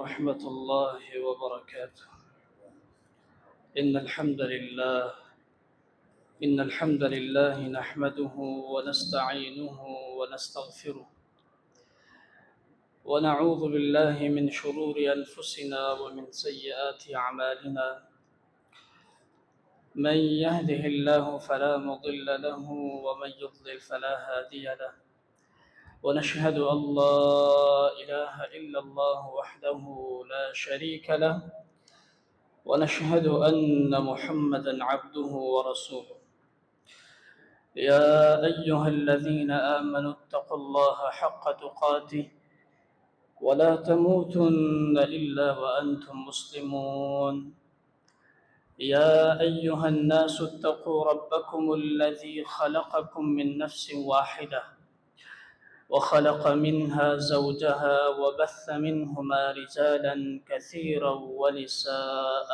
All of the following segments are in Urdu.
ورحمة الله وبركاته. إن الحمد لله إن الحمد لله نحمده ونستعينه ونستغفره ونعوذ بالله من شرور أنفسنا ومن سيئات أعمالنا. من يهده الله فلا مضل له ومن يضلل فلا هادي له. ونشهد أن لا إله إلا الله وحده لا شريك له، ونشهد أن محمدا عبده ورسوله. يا أيها الذين آمنوا اتقوا الله حق تقاته ولا تموتن إلا وأنتم مسلمون. يا أيها الناس اتقوا ربكم الذي خلقكم من نفس واحدة وخلق منها زوجها وبث منهما رجالا كثيرا ونساء.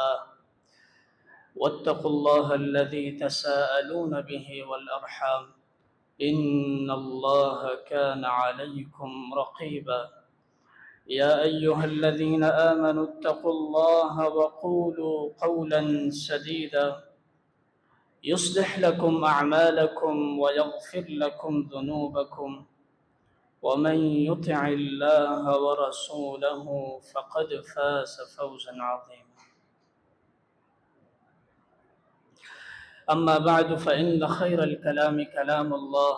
واتقوا الله الذي تساءلون به والأرحام إن الله كان عليكم رقيبا. يا أيها الذين آمنوا اتقوا الله وقولوا قولا سديدا يصلح لكم أعمالكم ويغفر لكم ذنوبكم، ومن يطع الله ورسوله فقد فاز فوزا عظيما. أما بعد فإن خير الكلام كلام الله،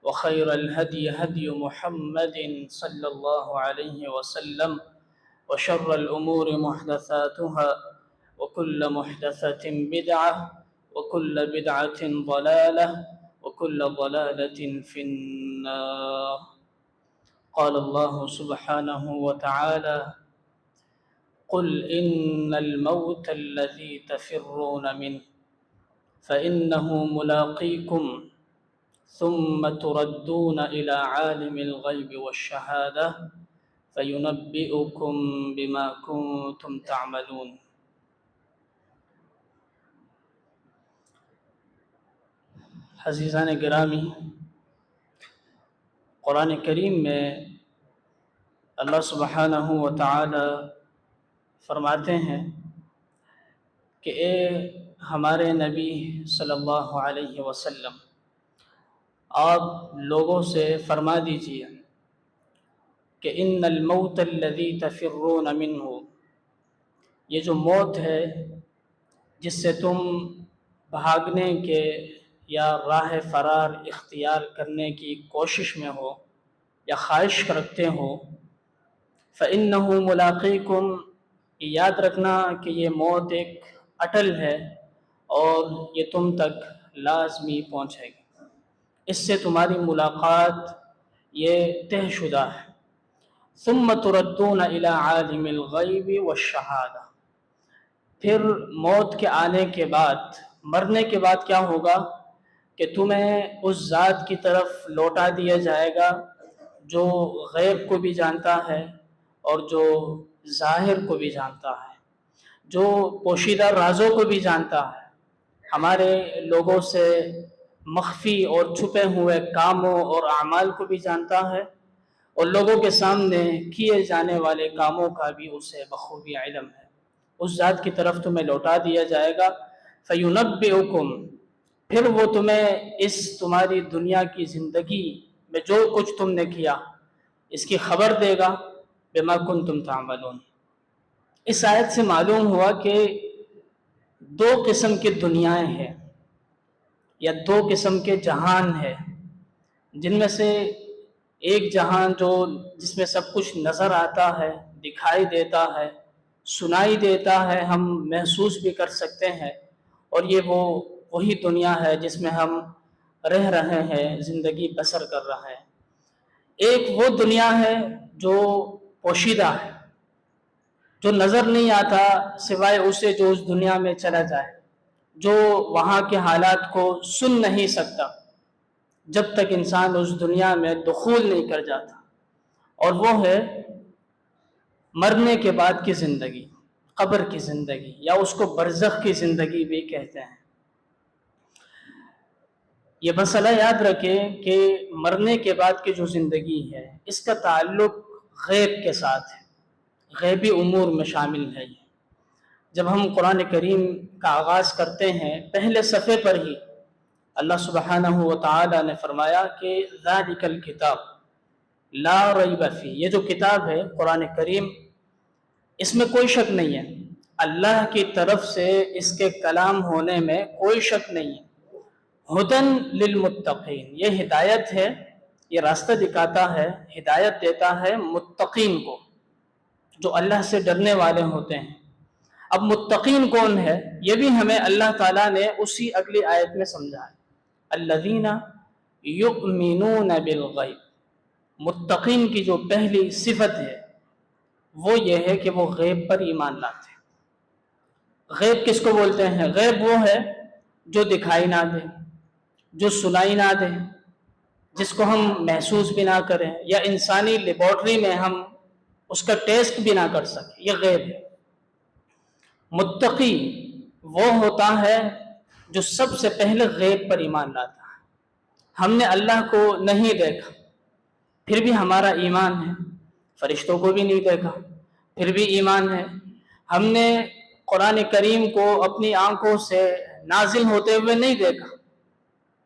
وخير الهدي هدي محمد صلى الله عليه وسلم، وشر الأمور محدثاتها، وكل محدثة بدعة، وكل بدعة ضلالة، وكل ضلالة في النار. قال الله سبحانه وتعالى: قل إن الموت الذي تفرون منه فإنه ملاقيكم ثم تردون إلى عالم الغيب والشهادة فينبئكم بما كنتم تعملون. عزیزان گرامی، قرآن کریم میں اللہ سبحانہ و تعالی فرماتے ہیں کہ اے ہمارے نبی صلی اللہ علیہ وسلم، آپ لوگوں سے فرما دیجئے کہ ان الموت الذی تفرون منہ، یہ جو موت ہے جس سے تم بھاگنے کے یا راہ فرار اختیار کرنے کی کوشش میں ہو یا خواہش رکھتے ہو، فَإِنَّهُ مُلَاقِيكُمْ، یاد رکھنا کہ یہ موت ایک اٹل ہے اور یہ تم تک لازمی پہنچے گی، اس سے تمہاری ملاقات یہ طے شدہ ہے۔ ثُمَّ تُرَدُّونَ إِلَىٰ عَالِمِ الْغَيْبِ وَالشَّهَادَةِ، پھر موت کے آنے کے بعد، مرنے کے بعد کیا ہوگا کہ تمہیں اس ذات کی طرف لوٹا دیا جائے گا جو غیب کو بھی جانتا ہے اور جو ظاہر کو بھی جانتا ہے، جو پوشیدہ رازوں کو بھی جانتا ہے، ہمارے لوگوں سے مخفی اور چھپے ہوئے کاموں اور اعمال کو بھی جانتا ہے، اور لوگوں کے سامنے کیے جانے والے کاموں کا بھی اسے بخوبی علم ہے۔ اس ذات کی طرف تمہیں لوٹا دیا جائے گا، فَيُنَبِّئُكُمْ، پھر وہ تمہیں اس تمہاری دنیا کی زندگی میں جو کچھ تم نے کیا اس کی خبر دے گا، بِمَا كُنْتُمْ تَعْمَلُونَ۔ اس آیت سے معلوم ہوا کہ دو قسم کی دنیایں ہیں یا دو قسم کے جہان ہیں، جن میں سے ایک جہان جس میں سب کچھ نظر آتا ہے، دکھائی دیتا ہے، سنائی دیتا ہے، ہم محسوس بھی کر سکتے ہیں، اور یہ وہی دنیا ہے جس میں ہم رہ رہے ہیں، زندگی بسر کر رہے ہیں۔ ایک وہ دنیا ہے جو پوشیدہ ہے، جو نظر نہیں آتا سوائے اسے جو اس دنیا میں چلا جائے، جو وہاں کے حالات کو سن نہیں سکتا جب تک انسان اس دنیا میں دخول نہیں کر جاتا، اور وہ ہے مرنے کے بعد کی زندگی، قبر کی زندگی، یا اس کو برزخ کی زندگی بھی کہتے ہیں۔ یہ مسئلہ یاد رکھیں کہ مرنے کے بعد کی جو زندگی ہے اس کا تعلق غیب کے ساتھ ہے، غیبی امور میں شامل ہے یہ۔ جب ہم قرآن کریم کا آغاز کرتے ہیں پہلے صفحے پر ہی اللہ سبحانہ و تعالی نے فرمایا کہ ذالک الکتاب لا ریب فیہ، یہ جو کتاب ہے قرآن کریم، اس میں کوئی شک نہیں ہے، اللہ کی طرف سے اس کے کلام ہونے میں کوئی شک نہیں ہے۔ ہدن للمتقین، یہ ہدایت ہے، یہ راستہ دکھاتا ہے، ہدایت دیتا ہے متقین کو، جو اللہ سے ڈرنے والے ہوتے ہیں۔ اب متقین کون ہے، یہ بھی ہمیں اللہ تعالیٰ نے اسی اگلی آیت میں سمجھا ہے، الذین یؤمنون بالغیب۔ متقین کی جو پہلی صفت ہے وہ یہ ہے کہ وہ غیب پر ایمان لاتے ہیں۔ غیب کس کو بولتے ہیں؟ غیب وہ ہے جو دکھائی نہ دے، جو سنائی نہ دے، جس کو ہم محسوس بھی نہ کریں، یا انسانی لیبارٹری میں ہم اس کا ٹیسٹ بھی نہ کر سکیں، یہ غیب ہے۔ متقی وہ ہوتا ہے جو سب سے پہلے غیب پر ایمان لاتا ہے۔ ہم نے اللہ کو نہیں دیکھا پھر بھی ہمارا ایمان ہے، فرشتوں کو بھی نہیں دیکھا پھر بھی ایمان ہے، ہم نے قرآن کریم کو اپنی آنکھوں سے نازل ہوتے ہوئے نہیں دیکھا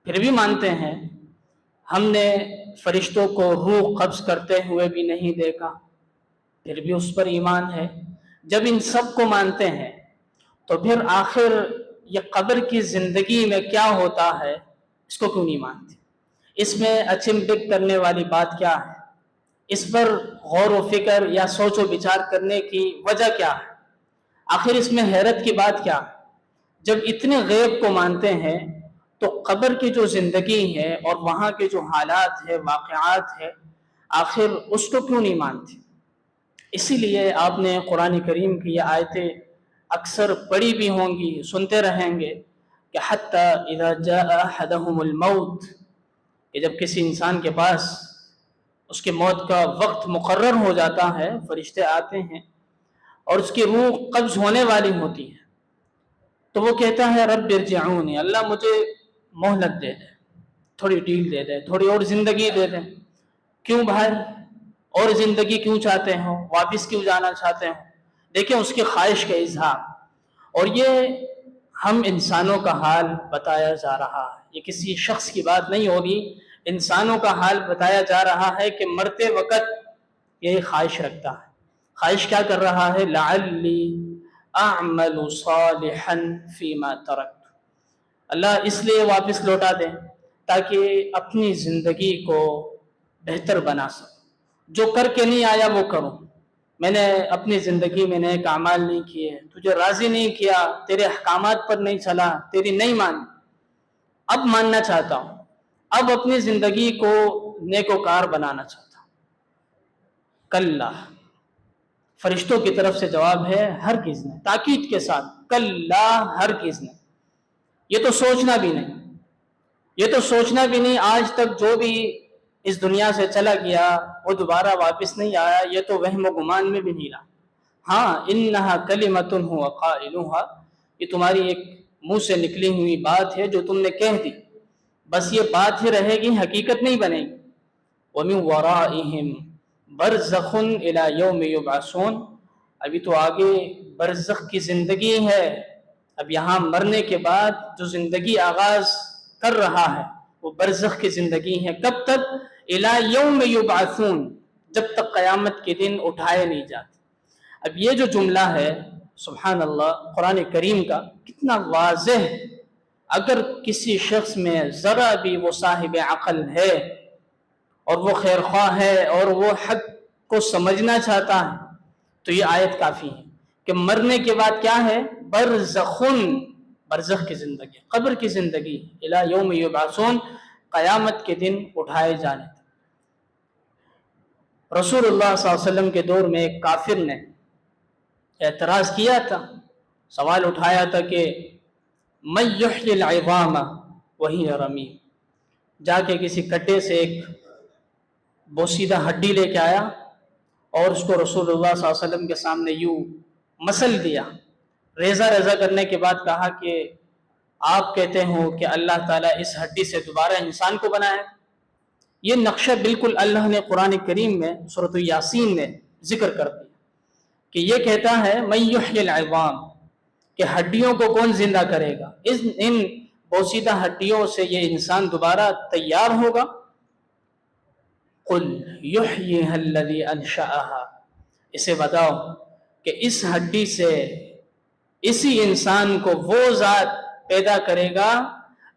پھر بھی مانتے ہیں، ہم نے فرشتوں کو روح قبض کرتے ہوئے بھی نہیں دیکھا پھر بھی اس پر ایمان ہے۔ جب ان سب کو مانتے ہیں تو پھر آخر یہ قبر کی زندگی میں کیا ہوتا ہے اس کو کیوں نہیں مانتے؟ اس میں اچمبک کرنے والی بات کیا ہے؟ اس پر غور و فکر یا سوچ و بچار کرنے کی وجہ کیا ہے؟ آخر اس میں حیرت کی بات کیا ہے؟ جب اتنے غیب کو مانتے ہیں تو قبر کی جو زندگی ہے اور وہاں کے جو حالات ہے، واقعات ہے، آخر اس کو کیوں نہیں مانتے؟ اسی لیے آپ نے قرآن کریم کی یہ آیتیں اکثر پڑھی بھی ہوں گی، سنتے رہیں گے کہ حتی اذا جاء احدهم الموت، کہ جب کسی انسان کے پاس اس کے موت کا وقت مقرر ہو جاتا ہے، فرشتے آتے ہیں اور اس کی روح قبض ہونے والی ہوتی ہے، تو وہ کہتا ہے رب ارجعونی، اللہ مجھے مہلت دے دے، تھوڑی ڈیل دے دے، تھوڑی اور زندگی دے دے۔ کیوں بھائی اور زندگی کیوں چاہتے ہو، واپس کیوں جانا چاہتے ہو؟ دیکھیں اس کی خواہش کا اظہار، اور یہ ہم انسانوں کا حال بتایا جا رہا ہے، یہ کسی شخص کی بات نہیں ہوگی، انسانوں کا حال بتایا جا رہا ہے کہ مرتے وقت یہ خواہش رکھتا ہے۔ خواہش کیا کر رہا ہے؟ لعلی اعمل صالحا فیما ترکت، اللہ اس لیے واپس لوٹا دیں تاکہ اپنی زندگی کو بہتر بنا سکوں، جو کر کے نہیں آیا وہ کروں۔ میں نے اپنی زندگی میں نیک اعمال نہیں کیے، تجھے راضی نہیں کیا، تیرے احکامات پر نہیں چلا، تیری نہیں مانی، اب ماننا چاہتا ہوں، اب اپنی زندگی کو نیکوکار بنانا چاہتا ہوں۔ کلا، فرشتوں کی طرف سے جواب ہے ہرگز نہیں، تاکید کے ساتھ، کلا ہرگز نہیں، یہ تو سوچنا بھی نہیں، یہ تو سوچنا بھی نہیں، آج تک جو بھی اس دنیا سے چلا گیا وہ دوبارہ واپس نہیں آیا، یہ تو وہم و گمان میں بھی نہیں رہا۔ ہاں انہا کلمۃ ہوا قائلوہا، یہ تمہاری ایک منہ سے نکلی ہوئی بات ہے جو تم نے کہہ دی، بس یہ بات ہی رہے گی، حقیقت نہیں بنے گی۔ وَمِن وَرَائِهِمْ بَرْزَخٌ إِلَى يَوْمِ يُبْعَثُونَ، ابھی تو آگے برزخ کی زندگی ہے، اب یہاں مرنے کے بعد جو زندگی آغاز کر رہا ہے وہ برزخ کی زندگی ہے، کب تک؟ إِلَى يَوْمِ يُبْعَثُونَ، جب تک قیامت کے دن اٹھائے نہیں جاتے۔ اب یہ جو جملہ ہے سبحان اللہ قرآن کریم کا کتنا واضح ہے، اگر کسی شخص میں ذرا بھی وہ صاحب عقل ہے اور وہ خیر خواہ ہے اور وہ حق کو سمجھنا چاہتا ہے تو یہ آیت کافی ہے کہ مرنے کے بعد کیا ہے؟ برزخن، برزخ کی زندگی، قبر کی زندگی، الی یوم یبعثون، قیامت کے دن اٹھائے جانے تک۔ رسول اللہ صلی اللہ علیہ وسلم کے دور میں ایک کافر نے اعتراض کیا تھا، سوال اٹھایا تھا کہ من یحیی العظام وہی رمیم، جا کے کسی کٹے سے ایک بوسیدہ ہڈی لے کے آیا اور اس کو رسول اللہ صلی اللہ علیہ وسلم کے سامنے یوں مسل دیا، ریزہ ریزہ کرنے کے بعد کہا کہ آپ کہتے ہو کہ اللہ تعالیٰ اس ہڈی سے دوبارہ انسان کو بنائے۔ یہ نقشہ بالکل اللہ نے قرآن کریم میں سورۃ یاسین میں ذکر کر دیا کہ یہ کہتا ہے من یحیی العظام، کہ ہڈیوں کو کون زندہ کرے گا، ان بوسیدہ ہڈیوں سے یہ انسان دوبارہ تیار ہوگا؟ قل یحییھا الذی انشأھا، اسے بتاؤ کہ اس ہڈی سے اسی انسان کو وہ ذات پیدا کرے گا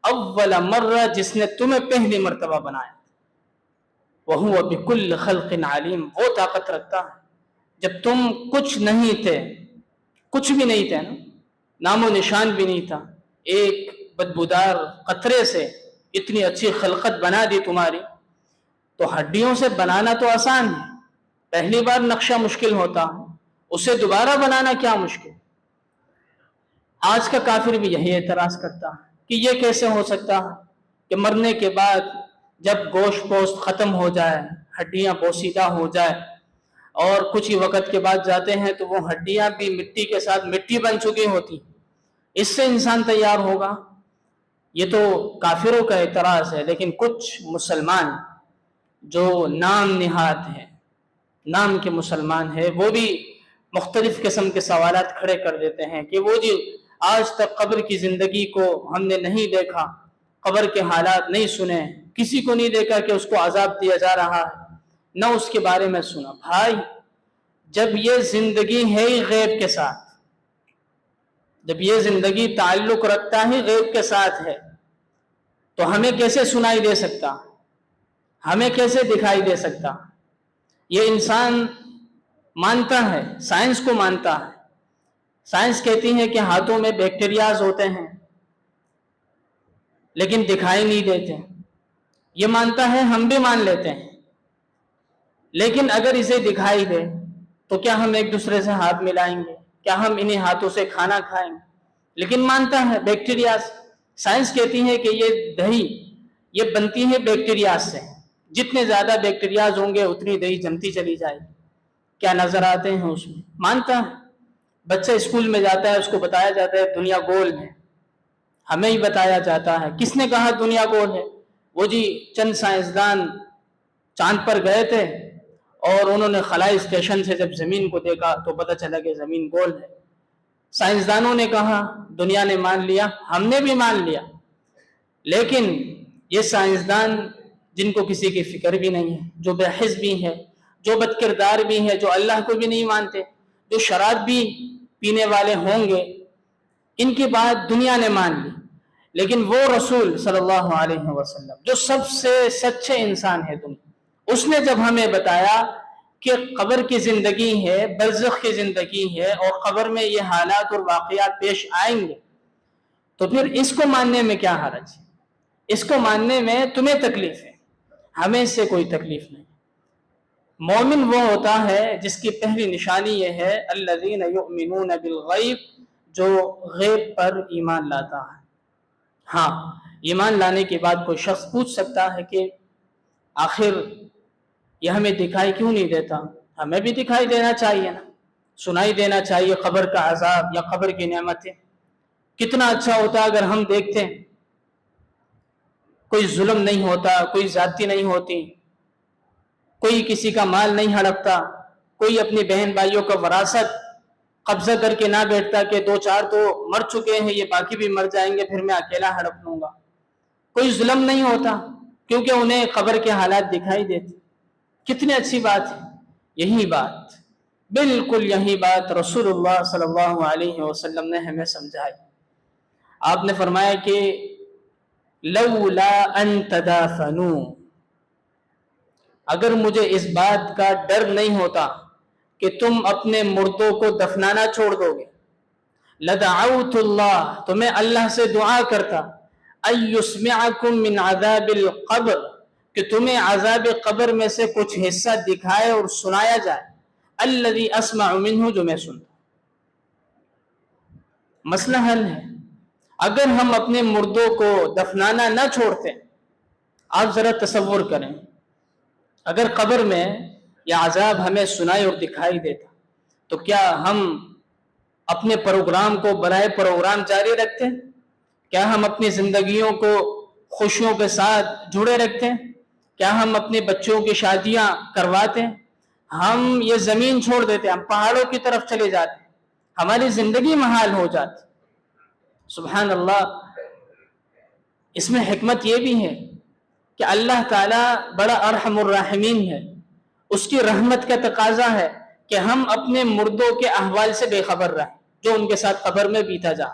اول مرہ، جس نے تمہیں پہلی مرتبہ بنایا، وہو بکل خلق علیم، وہ طاقت رکھتا ہے جب تم کچھ نہیں تھے، کچھ بھی نہیں تھے نا، نام و نشان بھی نہیں تھا، ایک بدبودار قطرے سے اتنی اچھی خلقت بنا دی تمہاری، تو ہڈیوں سے بنانا تو آسان ہے، پہلی بار نقشہ مشکل ہوتا ہے، اسے دوبارہ بنانا کیا مشکل؟ آج کا کافر بھی یہی اعتراض کرتا ہے کہ یہ کیسے ہو سکتا ہے کہ مرنے کے بعد جب گوشت پوست ختم ہو جائے، ہڈیاں بوسیدہ ہو جائے، اور کچھ ہی وقت کے بعد جاتے ہیں تو وہ ہڈیاں بھی مٹی کے ساتھ مٹی بن چکی ہوتی، اس سے انسان تیار ہوگا؟ یہ تو کافروں کا اعتراض ہے، لیکن کچھ مسلمان جو نام نہاد ہیں، نام کے مسلمان ہیں، وہ بھی مختلف قسم کے سوالات کھڑے کر دیتے ہیں کہ وہ جی آج تک قبر کی زندگی کو ہم نے نہیں دیکھا، قبر کے حالات نہیں سنے، کسی کو نہیں دیکھا کہ اس کو عذاب دیا جا رہا ہے، نہ اس کے بارے میں سنا۔ بھائی جب یہ زندگی ہے ہی غیب کے ساتھ، جب یہ زندگی تعلق رکھتا ہی غیب کے ساتھ ہے، تو ہمیں کیسے سنائی دے سکتا، ہمیں کیسے دکھائی دے سکتا؟ یہ انسان مانتا ہے، سائنس کو مانتا ہے، سائنس کہتی ہے کہ ہاتھوں میں بیکٹیریاز ہوتے ہیں لیکن دکھائی نہیں دیتے، یہ مانتا ہے، ہم بھی مان لیتے ہیں، لیکن اگر اسے دکھائی دے تو کیا ہم ایک دوسرے سے ہاتھ ملائیں گے؟ کیا ہم انہی ہاتھوں سے کھانا کھائیں گے؟ لیکن مانتا ہے بیکٹیریاز۔ سائنس کہتی ہے کہ یہ دہی یہ بنتی ہے بیکٹیریاز سے، جتنے زیادہ بیکٹیریاز ہوں گے اتنی دہی جمتی چلی جائے گی، کیا نظر آتے ہیں اس میں، مانتا ہے۔ بچہ اسکول میں جاتا ہے، اس کو بتایا جاتا ہے دنیا گول ہے، ہمیں ہی بتایا جاتا ہے، کس نے کہا دنیا گول ہے؟ وہ جی چند سائنسدان چاند پر گئے تھے اور انہوں نے خلائی اسٹیشن سے جب زمین کو دیکھا تو پتہ چلا کہ زمین گول ہے، سائنسدانوں نے کہا، دنیا نے مان لیا، ہم نے بھی مان لیا۔ لیکن یہ سائنسدان جن کو کسی کی فکر بھی نہیں ہے، جو بے حس بھی ہے، جو بد کردار بھی ہے، جو اللہ کو بھی نہیں مانتے، جو شراب بھی پینے والے ہوں گے، ان کی بات دنیا نے مان لی، لیکن وہ رسول صلی اللہ علیہ وسلم جو سب سے سچے انسان ہے دنیا، اس نے جب ہمیں بتایا کہ قبر کی زندگی ہے، برزخ کی زندگی ہے، اور قبر میں یہ حالات اور واقعات پیش آئیں گے، تو پھر اس کو ماننے میں کیا حرج ہے؟ اس کو ماننے میں تمہیں تکلیف ہے، ہمیں اس سے کوئی تکلیف نہیں۔ مومن وہ ہوتا ہے جس کی پہلی نشانی یہ ہے الذین یؤمنون بالغیب، جو غیب پر ایمان لاتا ہے۔ ہاں، ایمان لانے کے بعد کوئی شخص پوچھ سکتا ہے کہ آخر یہ ہمیں دکھائی کیوں نہیں دیتا؟ ہمیں بھی دکھائی دینا چاہیے نا، سنائی دینا چاہیے قبر کا عذاب یا قبر کی نعمتیں۔ کتنا اچھا ہوتا اگر ہم دیکھتے، کوئی ظلم نہیں ہوتا، کوئی زیادتی نہیں ہوتی، کوئی کسی کا مال نہیں ہڑپتا، کوئی اپنی بہن بھائیوں کا وراثت قبضہ کر کے نہ بیٹھتا کہ دو چار تو مر چکے ہیں، یہ باقی بھی مر جائیں گے، پھر میں اکیلا ہڑپ لوں گا۔ کوئی ظلم نہیں ہوتا کیونکہ انہیں قبر کے حالات دکھائی دیتے۔ کتنی اچھی بات ہے، یہی بات، بالکل یہی بات رسول اللہ صلی اللہ علیہ وسلم نے ہمیں سمجھائی۔ آپ نے فرمایا کہ لولا ان تدافنوا، اگر مجھے اس بات کا ڈر نہیں ہوتا کہ تم اپنے مردوں کو دفنانا چھوڑ دو گے، لدعوت اللہ، تو میں اللہ سے دعا کرتا ان یسمعکم من عذاب القبر، کہ تمہیں عذاب قبر میں سے کچھ حصہ دکھائے اور سنایا جائے، الذی اسمع منہ، جو میں سنتا۔ مسئلہ حل ہے۔ اگر ہم اپنے مردوں کو دفنانا نہ چھوڑتے، آپ ذرا تصور کریں، اگر قبر میں یہ عذاب ہمیں سنائی اور دکھائی دیتا تو کیا ہم اپنے پروگرام کو برائے پروگرام جاری رکھتے؟ کیا ہم اپنی زندگیوں کو خوشیوں کے ساتھ جڑے رکھتے؟ کیا ہم اپنے بچوں کی شادیاں کرواتے؟ ہم یہ زمین چھوڑ دیتے، ہم پہاڑوں کی طرف چلے جاتے، ہماری زندگی محال ہو جاتی۔ سبحان اللہ، اس میں حکمت یہ بھی ہے کہ اللہ تعالیٰ بڑا ارحم الراحمین ہے، اس کی رحمت کا تقاضا ہے کہ ہم اپنے مردوں کے احوال سے بے خبر رہیں، جو ان کے ساتھ قبر میں بیتا جا۔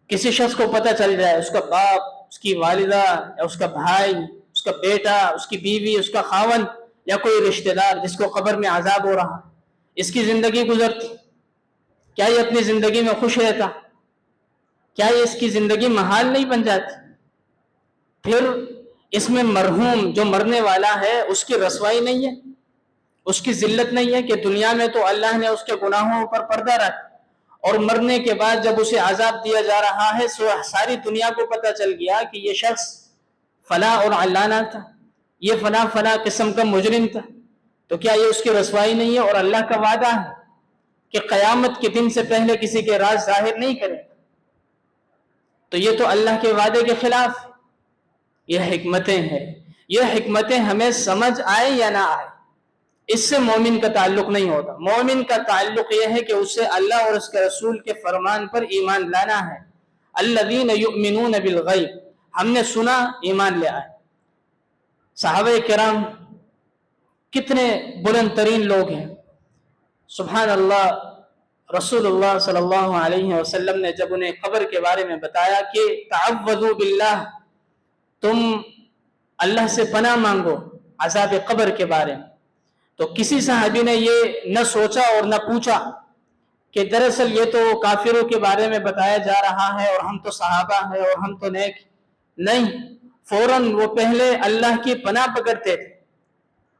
کسی شخص کو پتہ چل جائے، اس کا باپ، اس کی والدہ، یا اس کا بھائی، اس کا بیٹا، اس کی بیوی، اس کا خاوند، یا کوئی رشتہ دار جس کو قبر میں عذاب ہو رہا، اس کی زندگی گزرتی، کیا یہ اپنی زندگی میں خوش رہتا؟ کیا یہ اس کی زندگی محال نہیں بن جاتی؟ پھر اس میں مرحوم جو مرنے والا ہے اس کی رسوائی نہیں ہے، اس کی ذلت نہیں ہے کہ دنیا میں تو اللہ نے اس کے گناہوں پر پردہ رکھا، اور مرنے کے بعد جب اسے عذاب دیا جا رہا ہے ساری دنیا کو پتہ چل گیا کہ یہ شخص فلاں اور علانہ تھا، یہ فلاں فلاں قسم کا مجرم تھا، تو کیا یہ اس کی رسوائی نہیں ہے؟ اور اللہ کا وعدہ ہے کہ قیامت کے دن سے پہلے کسی کے راز ظاہر نہیں کرے، تو یہ تو اللہ کے وعدے کے خلاف۔ یہ حکمتیں ہیں، یہ حکمتیں ہمیں سمجھ آئے یا نہ آئے، اس سے مومن کا تعلق نہیں ہوتا۔ مومن کا تعلق یہ ہے کہ اسے اللہ اور اس کے رسول کے فرمان پر ایمان لانا ہے۔ الذین یؤمنون بالغیب، ہم نے سنا، ایمان لے آئے۔ صحابہ کرام کتنے بلند ترین لوگ ہیں، سبحان اللہ۔ رسول اللہ صلی اللہ علیہ وسلم نے جب انہیں قبر کے بارے میں بتایا کہ تعوذوا باللہ، تم اللہ سے پناہ مانگو عذاب قبر کے بارے میں، تو کسی صحابی نے یہ نہ سوچا اور نہ پوچھا کہ دراصل یہ تو کافروں کے بارے میں بتایا جا رہا ہے اور ہم تو صحابہ ہیں اور ہم تو نیک، نہیں، فوراً وہ پہلے اللہ کی پناہ پکڑتے تھے۔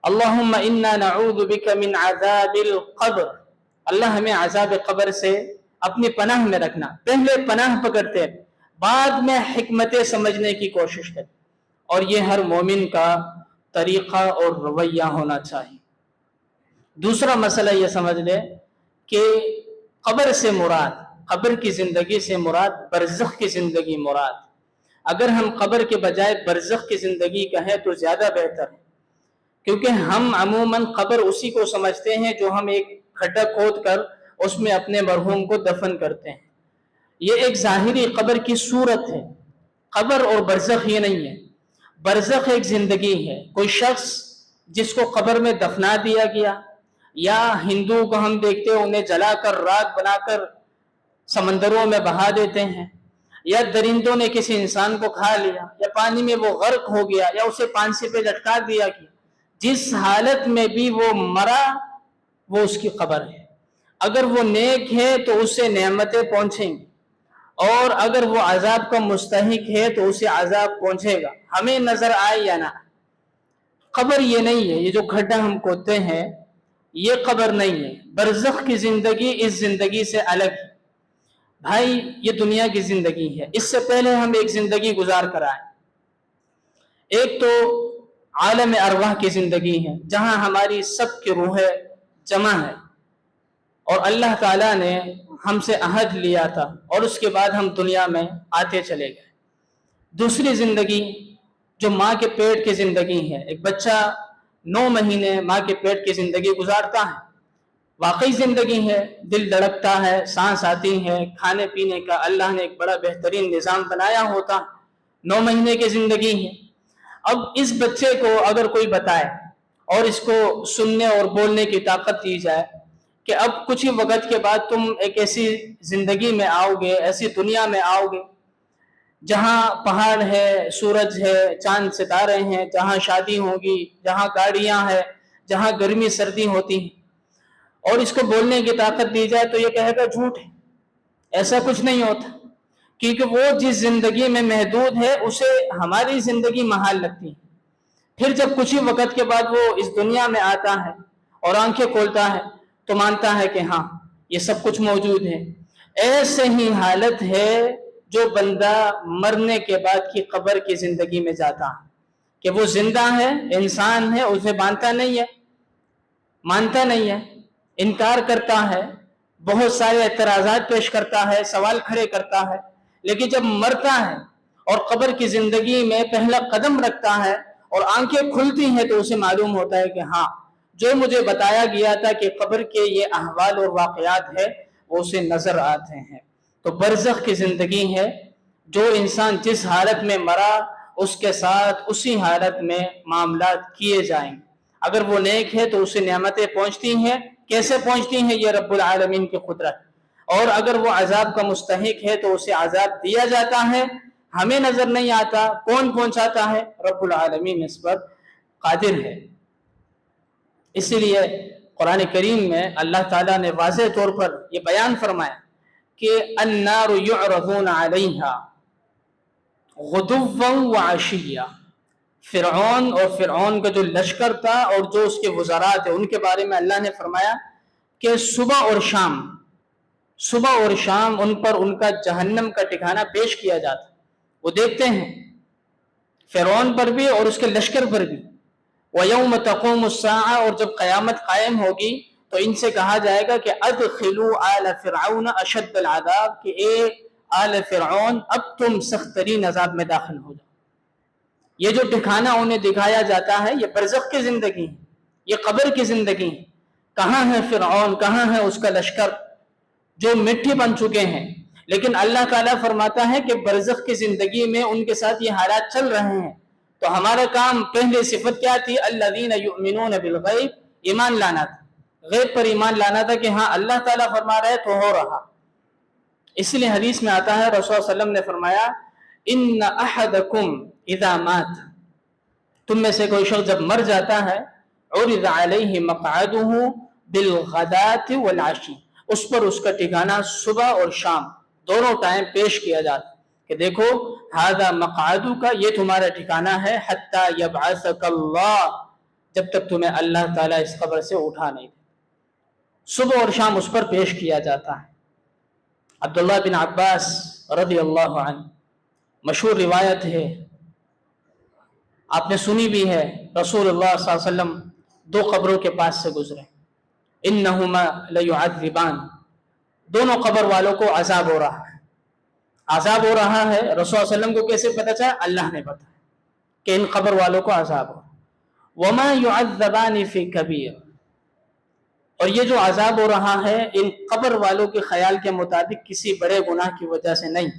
اللہم انا نعوذ بک من عذاب القبر، اللہ ہمیں عذاب قبر سے اپنی پناہ میں رکھنا، پہلے پناہ پکڑتے، بعد میں حکمتیں سمجھنے کی کوشش کرتے، اور یہ ہر مومن کا طریقہ اور رویہ ہونا چاہیے۔ دوسرا مسئلہ یہ سمجھ لے کہ قبر سے مراد، قبر کی زندگی سے مراد برزخ کی زندگی مراد۔ اگر ہم قبر کے بجائے برزخ کی زندگی کہیں تو زیادہ بہتر ہے، کیونکہ ہم عموماً قبر اسی کو سمجھتے ہیں جو ہم ایک کھڈا کھود کر اس میں اپنے مرحوم کو دفن کرتے ہیں۔ یہ ایک ظاہری قبر کی صورت ہے، قبر اور برزخ یہ نہیں ہے۔ برزخ ایک زندگی ہے، کوئی شخص جس کو قبر میں دفنا دیا گیا، یا ہندو کو ہم دیکھتے ہیں انہیں جلا کر راکھ بنا کر سمندروں میں بہا دیتے ہیں، یا درندوں نے کسی انسان کو کھا لیا، یا پانی میں وہ غرق ہو گیا، یا اسے پانسی پہ لٹکا دیا گیا، جس حالت میں بھی وہ مرا وہ اس کی قبر ہے۔ اگر وہ نیک ہے تو اسے نعمتیں پہنچیں گی، اور اگر وہ عذاب کا مستحق ہے تو اسے عذاب پہنچے گا، ہمیں نظر آئے یا نہ۔ قبر یہ نہیں ہے، یہ جو کھڈا ہم کھودتے ہیں یہ قبر نہیں ہے۔ برزخ کی زندگی اس زندگی سے الگ ہے۔ بھائی یہ دنیا کی زندگی ہے، اس سے پہلے ہم ایک زندگی گزار کر آئے۔ ایک تو عالم ارواح کی زندگی ہے جہاں ہماری سب کی روحیں جمع ہے، اور اللہ تعالیٰ نے ہم سے عہد لیا تھا، اور اس کے بعد ہم دنیا میں آتے چلے گئے۔ دوسری زندگی جو ماں کے پیٹ کی زندگی ہے، ایک بچہ 9 مہینے ماں کے پیٹ کی زندگی گزارتا ہے، واقعی زندگی ہے، دل دھڑکتا ہے، سانس آتی ہے، کھانے پینے کا اللہ نے ایک بڑا بہترین نظام بنایا ہوتا، 9 مہینے کی زندگی ہے۔ اب اس بچے کو اگر کوئی بتائے اور اس کو سننے اور بولنے کی طاقت دی جائے کہ اب کچھ ہی وقت کے بعد تم ایک ایسی زندگی میں آؤ گے، ایسی دنیا میں آؤ گے جہاں پہاڑ ہے، سورج ہے، چاند ستارے ہیں، جہاں شادی ہوگی، جہاں گاڑیاں ہیں، جہاں گرمی سردی ہوتی ہیں، اور اس کو بولنے کی طاقت دی جائے تو یہ کہے گا جھوٹ ہے، ایسا کچھ نہیں ہوتا، کیونکہ وہ جس زندگی میں محدود ہے اسے ہماری زندگی محال لگتی ہے۔ پھر جب کچھ ہی وقت کے بعد وہ اس دنیا میں آتا ہے اور آنکھیں کھولتا ہے تو مانتا ہے کہ ہاں یہ سب کچھ موجود ہے۔ ایسے ہی حالت ہے جو بندہ مرنے کے بعد کی قبر کی زندگی میں جاتا ہے، کہ وہ زندہ ہے، انسان ہے، اسے مانتا نہیں ہے، انکار کرتا ہے، بہت سارے اعتراضات پیش کرتا ہے، سوال کھڑے کرتا ہے، لیکن جب مرتا ہے اور قبر کی زندگی میں پہلا قدم رکھتا ہے اور آنکھیں کھلتی ہیں تو اسے معلوم ہوتا ہے کہ ہاں جو مجھے بتایا گیا تھا کہ قبر کے یہ احوال اور واقعات ہے وہ اسے نظر آتے ہیں۔ تو برزخ کی زندگی ہے، جو انسان جس حالت میں مرا اس کے ساتھ اسی حالت میں معاملات کیے جائیں گے۔ اگر وہ نیک ہے تو اسے نعمتیں پہنچتی ہیں، کیسے پہنچتی ہیں یہ رب العالمین کی قدرت، اور اگر وہ عذاب کا مستحق ہے تو اسے عذاب دیا جاتا ہے، ہمیں نظر نہیں آتا، کون پہنچاتا ہے؟ رب العالمین اس پر قادر ہے۔ اسی لیے قرآن کریم میں اللہ تعالیٰ نے واضح طور پر یہ بیان فرمایا کہ النار یعرضون علیہا غدوا وعشیا، فرعون اور فرعون کا جو لشکر تھا اور جو اس کے وزراء تھے ان کے بارے میں اللہ نے فرمایا کہ صبح اور شام ان پر ان کا جہنم کا ٹھکانہ پیش کیا جاتا، وہ دیکھتے ہیں فرعون پر بھی اور اس کے لشکر پر بھی۔ وَيَوْمَ تَقُومُ السَّاعَةُ، اور جب قیامت قائم ہوگی تو ان سے کہا جائے گا کہ ادخلوا آل فرعون اشد العذاب، کہ اے آل فرعون اب تم سخت ترین عذاب میں داخل ہو جاؤ۔ یہ جو ٹھکانہ انہیں دکھایا جاتا ہے یہ برزخ کی زندگی ہے، یہ قبر کی زندگی ہے۔ کہاں ہے فرعون، کہاں ہے اس کا لشکر جو مٹی بن چکے ہیں؟ لیکن اللہ تعالیٰ فرماتا ہے کہ برزخ کی زندگی میں ان کے ساتھ یہ حالات چل رہے ہیں، تو ہمارا کام پہلے صفت کیا تھی؟ الذین یؤمنون بالغیب، ایمان لانا تھا، غیب پر ایمان لانا تھا کہ ہاں اللہ تعالیٰ فرما رہے تو ہو رہا۔ اس لیے حدیث میں آتا ہے رسول صلی اللہ علیہ وسلم نے فرمایا ان احدکم اذا مات، تم میں سے کوئی شخص جب مر جاتا ہے عرض علیہ مقعدہ بالغداۃ والعشی، اس پر اس کا ٹھکانہ صبح اور شام دونوں ٹائم پیش کیا جاتا کہ دیکھو ھذا مقعدک، یہ تمہارا ٹھکانہ ہے، حتی یبعثک اللہ، جب تک تمہیں اللہ تعالیٰ اس قبر سے اٹھا نہیں دے، صبح اور شام اس پر پیش کیا جاتا ہے۔ عبداللہ بن عباس رضی اللہ عنہ، مشہور روایت ہے، آپ نے سنی بھی ہے، رسول اللہ صلی اللہ علیہ وسلم دو قبروں کے پاس سے گزرے، انہما لیعذبان، دونوں قبر والوں کو عذاب ہو رہا ہے، عذاب ہو رہا ہے۔ رسول اللہ علیہ وسلم کو کیسے پتہ چلا؟ اللہ نے بتایا کہ ان قبر والوں کو عذاب ہو۔ وما يعذبان فی کبیر، اور یہ جو عذاب ہو رہا ہے ان قبر والوں کے خیال کے مطابق کسی بڑے گناہ کی وجہ سے نہیں،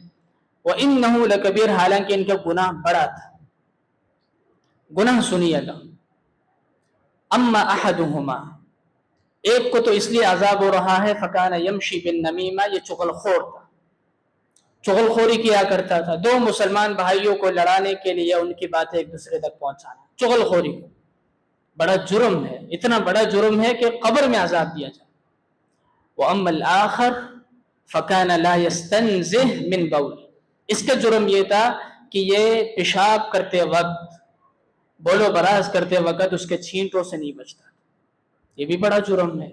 وَإِنَّهُ لَكَبِيرٌ، حالانکہ ان کا گناہ بڑا تھا۔ گناہ سنیے گا، اما احدہما، ایک کو تو اس لیے عذاب ہو رہا ہے فکان یمشی بالنمیمہ، یہ چغل خور تھا، چغل خوری کیا کرتا تھا، دو مسلمان بھائیوں کو لڑانے کے لیے ان کی باتیں ایک دوسرے تک پہنچانا، چغل خوری کو بڑا جرم ہے، اتنا بڑا جرم ہے کہ قبر میں عذاب دیا جائے۔ وَأَمَّا الْآخَرُ فَكَانَ لَا يَسْتَنزِهُ مِنْ بَوْلِ، اس کا جرم یہ تھا کہ یہ پیشاب کرتے وقت، بولو براز کرتے وقت اس کے چھینٹوں سے نہیں بچتا، یہ بھی بڑا جرم ہے۔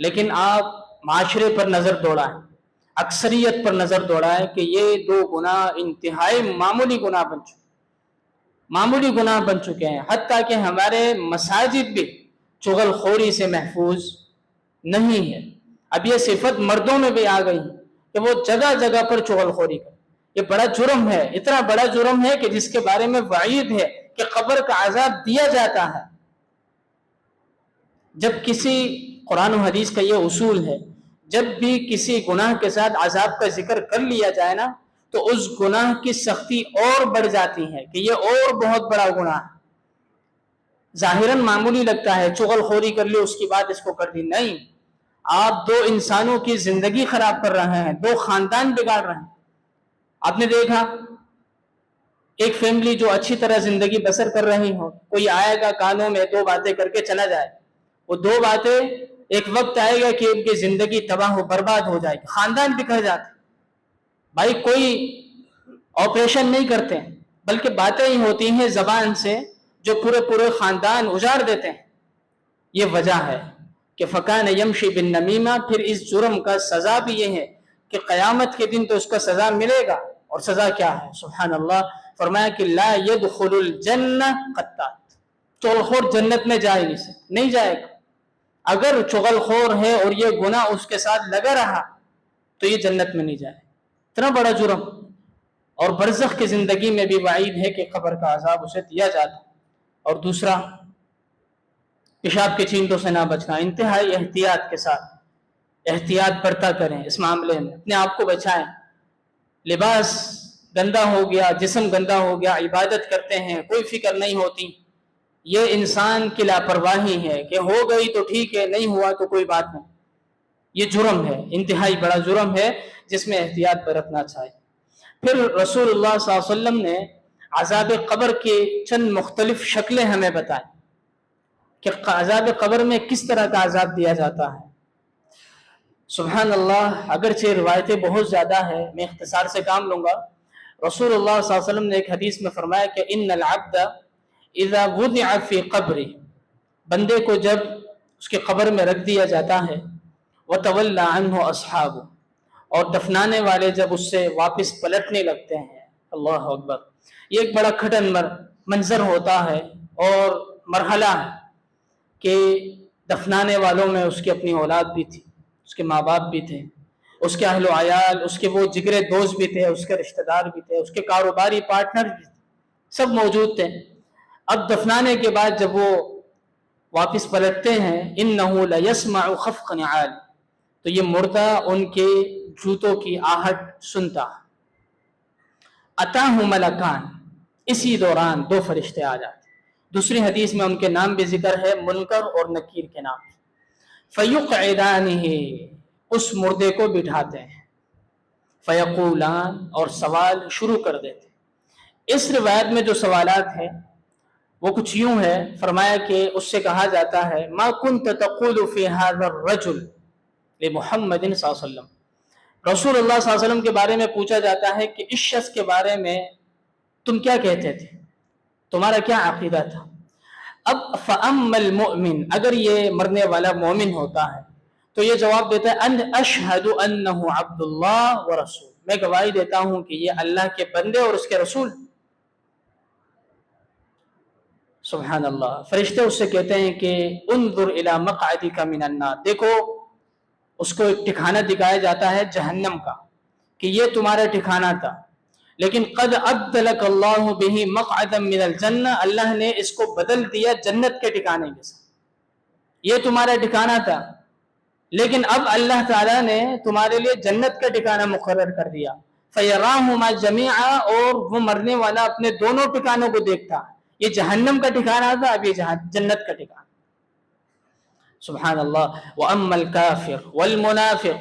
لیکن آپ معاشرے پر نظر دوڑائیں، اکثریت پر نظر دوڑائیں کہ یہ دو گناہ انتہائی معمولی گناہ بن چکے ہیں، حتیٰ کہ ہمارے مساجد بھی چغل خوری سے محفوظ نہیں ہے۔ اب یہ صفت مردوں میں بھی آ گئی کہ وہ جگہ جگہ پر چغل خوری کریں، یہ بڑا جرم ہے، اتنا بڑا جرم ہے کہ جس کے بارے میں وعید ہے کہ قبر کا عذاب دیا جاتا ہے۔ جب کسی قرآن و حدیث کا یہ اصول ہے، جب بھی کسی گناہ کے ساتھ عذاب کا ذکر کر لیا جائے نا تو اس گناہ کی سختی اور بڑھ جاتی ہے کہ یہ اور بہت بڑا گناہ ہے۔ ظاہراً معمولی لگتا ہے، چغل خوری کر لی اس کی بات اس کو کر دی، نہیں، آپ دو انسانوں کی زندگی خراب کر رہے ہیں، دو خاندان بگاڑ رہے ہیں۔ آپ نے دیکھا ایک فیملی جو اچھی طرح زندگی بسر کر رہی ہو، کوئی آئے گا کانوں میں دو باتیں کر کے چلا جائے، وہ دو باتیں ایک وقت آئے گا کہ ان کی زندگی تباہ و برباد ہو جائے گی، خاندان بکھر جاتے۔ بھائی کوئی آپریشن نہیں کرتے بلکہ باتیں ہی ہوتی ہیں زبان سے جو پورے خاندان اجاڑ دیتے ہیں۔ یہ وجہ ہے کہ فکان یمشی بالنمیمہ۔ پھر اس جرم کا سزا بھی یہ ہے کہ قیامت کے دن تو اس کا سزا ملے گا، اور سزا کیا ہے؟ سبحان اللہ، فرمایا کہ لا يدخل الجنہ قطات، چغل خور جنت میں نہیں جائے گا۔ اگر چغل خور ہے اور یہ گناہ اس کے ساتھ لگا رہا تو یہ جنت میں نہیں جائے، اتنا بڑا جرم۔ اور برزخ کی زندگی میں بھی وعید ہے کہ قبر کا عذاب اسے دیا جاتا۔ اور دوسرا پیشاب کے چینٹوں سے نہ بچنا، انتہائی احتیاط کے ساتھ احتیاط برتا کریں اس معاملے میں، اپنے آپ کو بچائیں۔ لباس گندا ہو گیا، جسم گندا ہو گیا، عبادت کرتے ہیں کوئی فکر نہیں ہوتی، یہ انسان کی لاپرواہی ہے کہ ہو گئی تو ٹھیک ہے، نہیں ہوا تو کوئی بات نہیں۔ یہ جرم ہے، انتہائی بڑا جرم ہے جس میں احتیاط برتنا چاہیے۔ پھر رسول اللہ صلی اللہ علیہ وسلم نے عذاب قبر کی چند مختلف شکلیں ہمیں بتائیں کہ عذاب قبر میں کس طرح کا عذاب دیا جاتا ہے۔ سبحان اللہ، اگرچہ روایتیں بہت زیادہ ہے، میں اختصار سے کام لوں گا۔ رسول اللہ صلی اللہ علیہ وسلم نے ایک حدیث میں فرمایا کہ ان العبد اذا وضع فی قبر، بندے کو جب اس کے قبر میں رکھ دیا جاتا ہے، وتولى عنه اصحابه، اور دفنانے والے جب اس سے واپس پلٹنے لگتے ہیں، اللہ اکبر، یہ ایک بڑا کھٹن منظر ہوتا ہے اور مرحلہ ہے کہ دفنانے والوں میں اس کی اپنی اولاد بھی تھی، اس کے ماں باپ بھی تھے، اس کے اہل و عیال، اس کے وہ جگرے دوست بھی تھے، اس کے رشتہ دار بھی تھے، اس کے کاروباری پارٹنر بھی تھے، سب موجود تھے۔ اب دفنانے کے بعد جب وہ واپس پلٹتے ہیں، انه ليسمع خفق نعال، تو یہ مردہ ان کے جوتوں کی آہٹ سنتا۔ اتاہ ملکان، اسی دوران دو فرشتے آ جاتے، دوسری حدیث میں ان کے نام بھی ذکر ہے، منکر اور نکیر کے نام۔ فیقعدانہ، اس مردے کو بٹھاتے ہیں، فیقولان، اور سوال شروع کر دیتے۔ اس روایت میں جو سوالات ہیں وہ کچھ یوں ہے، فرمایا کہ اس سے کہا جاتا ہے ما کنت تقول فی هذا الرجل لمحمد صلی اللہ علیہ وسلم، رسول اللہ صلی اللہ علیہ وسلم کے بارے میں پوچھا جاتا ہے کہ اس شخص کے بارے میں تم کیا کہتے تھے، تمہارا کیا عقیدہ تھا۔ اب فَأَمَّا الْمُؤْمِنِ، اگر یہ مرنے والا مومن ہوتا ہے تو یہ جواب دیتا ہے ان اشہد انہ عبد اللہ ورسول، میں گواہی دیتا ہوں کہ یہ اللہ کے بندے اور اس کے رسول۔ سبحان اللہ، فرشتے اس سے کہتے ہیں کہ انظر الی مقعدک من النار، دیکھو اس کو ایک ٹھکانہ دکھایا جاتا ہے جہنم کا کہ یہ تمہارا ٹھکانہ تھا، لیکن قد ابدلک اللہ بہ مقعدا من الجنہ، اللہ نے اس کو بدل دیا جنت کے ٹھکانے کے ساتھ۔ یہ تمہارا ٹھکانہ تھا لیکن اب اللہ تعالیٰ نے تمہارے لیے جنت کا ٹھکانہ مقرر کر دیا۔ فیراہما جمیعا، اور وہ مرنے والا اپنے دونوں ٹھکانوں کو دیکھتا، یہ جہنم کا ٹھکانہ تھا، اب یہ جنت کا ٹھکانہ۔ سبحان اللہ۔ وَأَمَّا الْكَافِرُ وَالْمُنَافِقُ،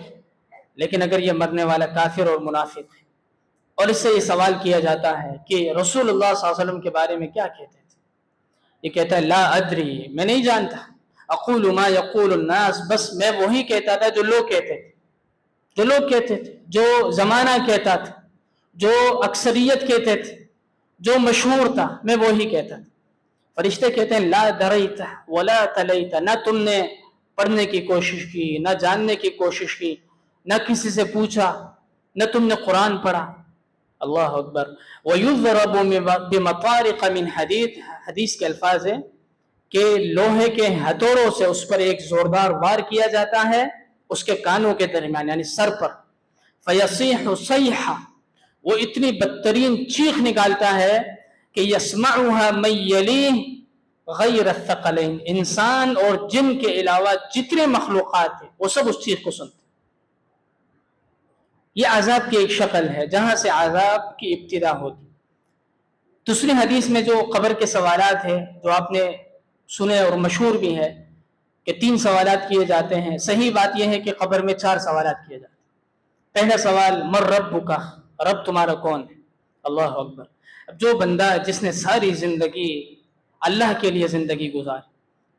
لیکن اگر یہ مرنے والا کافر اور منافق ہے، اور اس سے یہ سوال کیا جاتا ہے کہ رسول اللہ صلی اللہ علیہ وسلم کے بارے میں کیا کہتے تھے، یہ کہتا ہے لا ادری، میں نہیں جانتا، اقول ما یقول الناس، بس میں وہی کہتا تھا جو لوگ کہتے تھے، جو لوگ کہتے تھے، جو زمانہ کہتا تھا، جو اکثریت کہتے تھے، جو مشہور تھا، میں وہی کہتا تھا۔ فرشتے کہتے ہیں لا دریت ولا تلیت، نہ تم نے پڑھنے کی کوشش کی، نہ جاننے کی کوشش کی، نہ کسی سے پوچھا، نہ تم نے قرآن پڑھا۔ اللہ اکبر۔ وَيُضْرَبُ بِمَطَارِقَ مِنْ حَدِيدٍ، حدیث کے الفاظ ہیں کہ لوہے کے ہتھوڑوں سے اس پر ایک زوردار وار کیا جاتا ہے اس کے کانوں کے درمیان، یعنی سر پر۔ فَيَصِيحُ صَيْحَةً، وہ اتنی بدترین چیخ نکالتا ہے کہ يَسْمَعُهَا مَن يَلِيهِ غَيْرَ الثَّقَلَيْنِ، انسان اور جن کے علاوہ جتنے مخلوقات ہیں وہ سب اس چیخ کو سنتے۔ یہ عذاب کی ایک شکل ہے جہاں سے عذاب کی ابتدا ہوتی۔ دوسری حدیث میں جو قبر کے سوالات ہیں جو آپ نے سنے اور مشہور بھی ہے کہ 3 سوالات کیے جاتے ہیں، صحیح بات یہ ہے کہ قبر میں 4 سوالات کیے جاتے ہیں۔ پہلا سوال من ربک، رب تمہارا کون ہے، اللہ اکبر۔ اب جو بندہ جس نے ساری زندگی اللہ کے لیے زندگی گزاری،